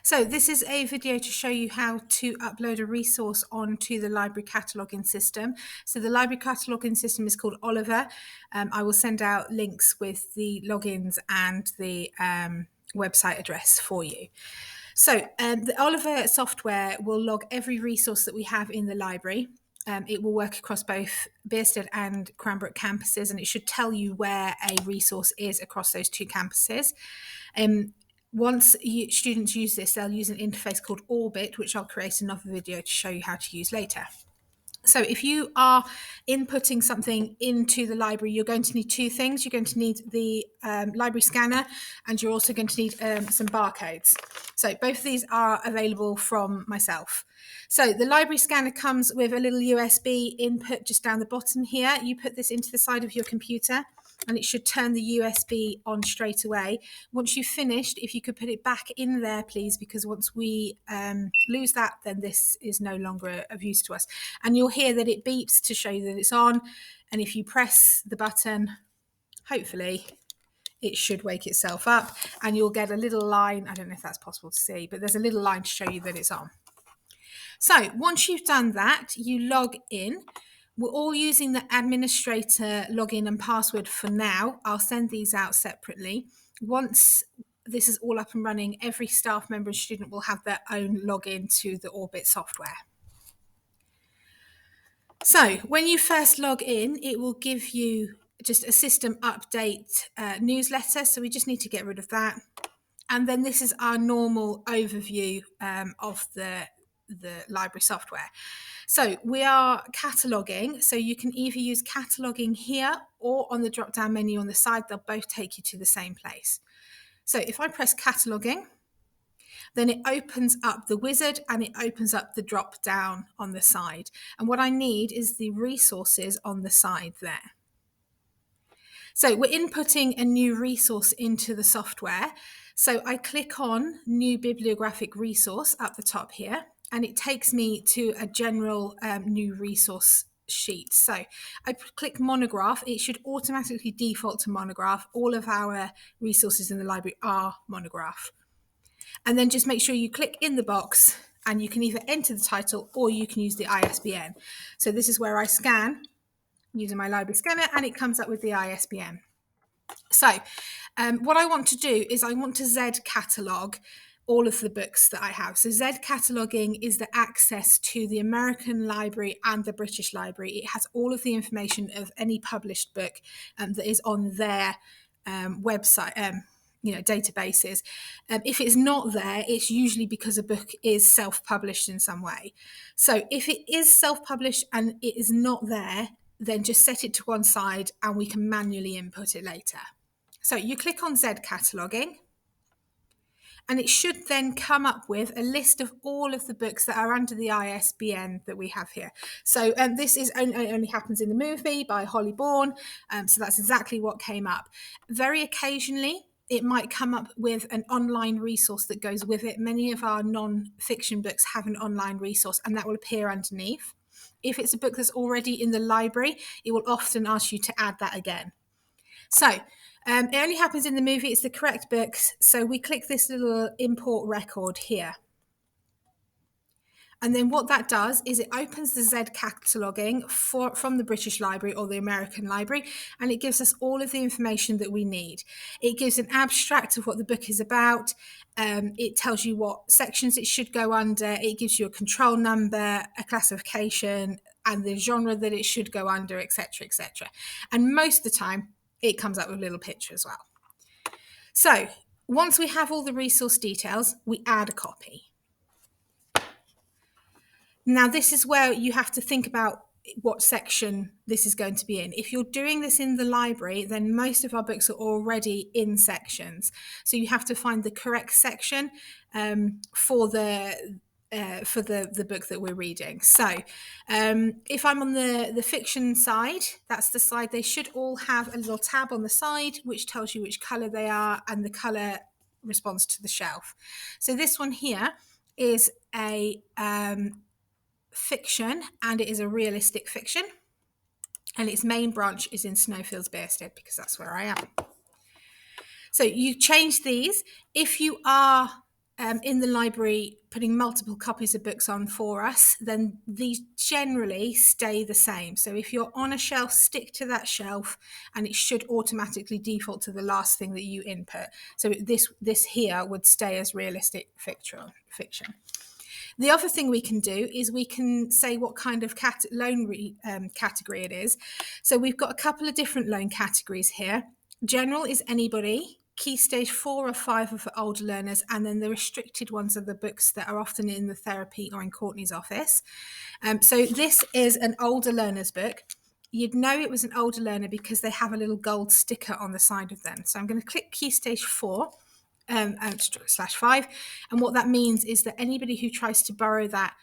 So this is a video to show you how to upload a resource onto the library cataloguing system. So the library cataloguing system is called Oliver. I will send out links with the logins and the website address for you. So the Oliver software will log every resource that we have in the library. It will work across both Bearsted and Cranbrook campuses, and it should tell you where a resource is across those two campuses. Once students use this, they'll use an interface called Orbit, which I'll create another video to show you how to use later. So if you are inputting something into the library, you're going to need two things. You're going to need the library scanner, and you're also going to need some barcodes. So both of these are available from myself. So the library scanner comes with a little USB input just down the bottom here. You put this into the side of your computer, and it should turn the USB on straight away. Once you've finished, if you could put it back in there, please, because once we lose that, then this is no longer of use to us. And you'll hear that it beeps to show you that it's on. And if you press the button, hopefully it should wake itself up, and you'll get a little line. I don't know if that's possible to see, but there's a little line to show you that it's on. So once you've done that, you log in. We're all using the administrator login and password for now. I'll send these out separately. Once this is all up and running, every staff member and student will have their own login to the Orbit software. So when you first log in, it will give you just a system update newsletter. So we just need to get rid of that. And then this is our normal overview of the library software. So we are cataloging. So you can either use cataloging here or on the drop-down menu on the side. They'll both take you to the same place. So if I press cataloging, then it opens up the wizard and it opens up the drop down on the side. And what I need is the resources on the side there. So we're inputting a new resource into the software. So I click on new bibliographic resource up the top here, and it takes me to a general new resource sheet. So I click monograph. It should automatically default to monograph. All of our resources in the library are monograph. And then just make sure you click in the box, and you can either enter the title or you can use the ISBN. So this is where I scan using my library scanner, and it comes up with the ISBN. So what I want to do is I want to Z catalogue all of the books that I have. So Z cataloging is the access to the American library and the British library. It has all of the information of any published book that is on their website, databases. If it's not there, it's usually because a book is self-published in some way. So if it is self-published and it is not there, then just set it to one side and we can manually input it later. So you click on Z cataloging, and it should then come up with a list of all of the books that are under the ISBN that we have here. So this is only happens in the movie by Holly Bourne. So that's exactly what came up. Very occasionally, it might come up with an online resource that goes with it. Many of our non-fiction books have an online resource, and that will appear underneath. If it's a book that's already in the library, it will often ask you to add that again. So it only happens in the movie. It's the correct books. So we click this little import record here. And then what that does is it opens the Z cataloging from the British Library or the American Library, and it gives us all of the information that we need. It gives an abstract of what the book is about. It tells you what sections it should go under. It gives you a control number, a classification, and the genre that it should go under, etc., etc. And most of the time, it comes up with a little picture as well. So once we have all the resource details, we add a copy. Now, this is where you have to think about what section this is going to be in. If you're doing this in the library, then most of our books are already in sections. So you have to find the correct section for the book that we're reading. So if I'm on the fiction side, that's the side. They should all have a little tab on the side which tells you which colour they are, and the colour responds to the shelf. So this one here is a fiction, and it is a realistic fiction, and its main branch is in Snowfields Bearsted because that's where I am. So you change these. If you are in the library putting multiple copies of books on for us, then these generally stay the same. So if you're on a shelf, stick to that shelf, and it should automatically default to the last thing that you input. So this here would stay as realistic fiction. The other thing we can do is we can say what kind of loan category it is. So we've got a couple of different loan categories here. General is anybody. Key stage 4 or 5 are for older learners, and then the restricted ones are the books that are often in the therapy or in Courtney's office. So this is an older learner's book. You'd know it was an older learner because they have a little gold sticker on the side of them. So I'm going to click Key Stage 4 /5, and what that means is that anybody who tries to borrow that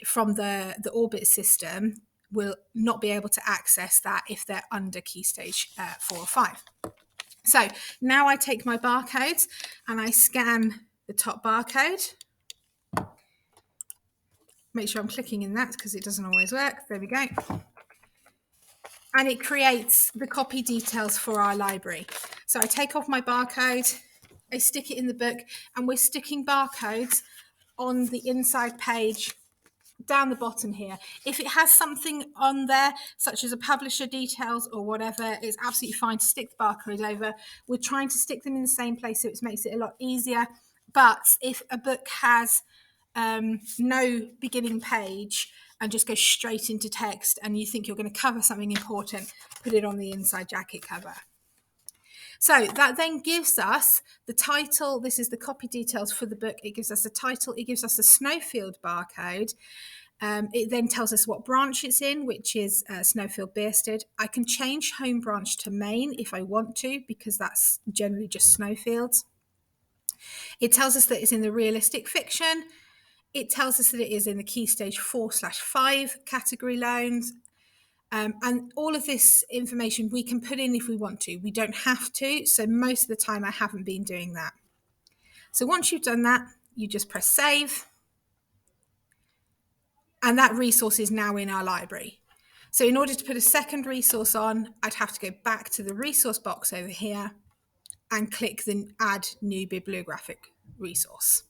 from the Orbit system will not be able to access that if they're under Key Stage 4 or 5. So now I take my barcodes and I scan the top barcode. Make sure I'm clicking in that because it doesn't always work. There we go. And it creates the copy details for our library. So I take off my barcode, I stick it in the book, and we're sticking barcodes on the inside page down the bottom here. If it has something on there, such as a publisher details or whatever, it's absolutely fine to stick the barcode over. We're trying to stick them in the same place, so it makes it a lot easier. But if a book has no beginning page and just goes straight into text, and you think you're going to cover something important, put it on the inside jacket cover. So that then gives us the title. This is the copy details for the book. It gives us a title. It gives us a Snowfield barcode. It then tells us what branch it's in, which is Snowfield Bearsted. I can change home branch to Maine if I want to, because that's generally just Snowfields. It tells us that it's in the realistic fiction. It tells us that it is in the Key Stage 4/5 category loans. And all of this information we can put in if we want to. We don't have to. So most of the time I haven't been doing that. So once you've done that, you just press save. And that resource is now in our library. So in order to put a second resource on, I'd have to go back to the resource box over here and click the add new bibliographic resource.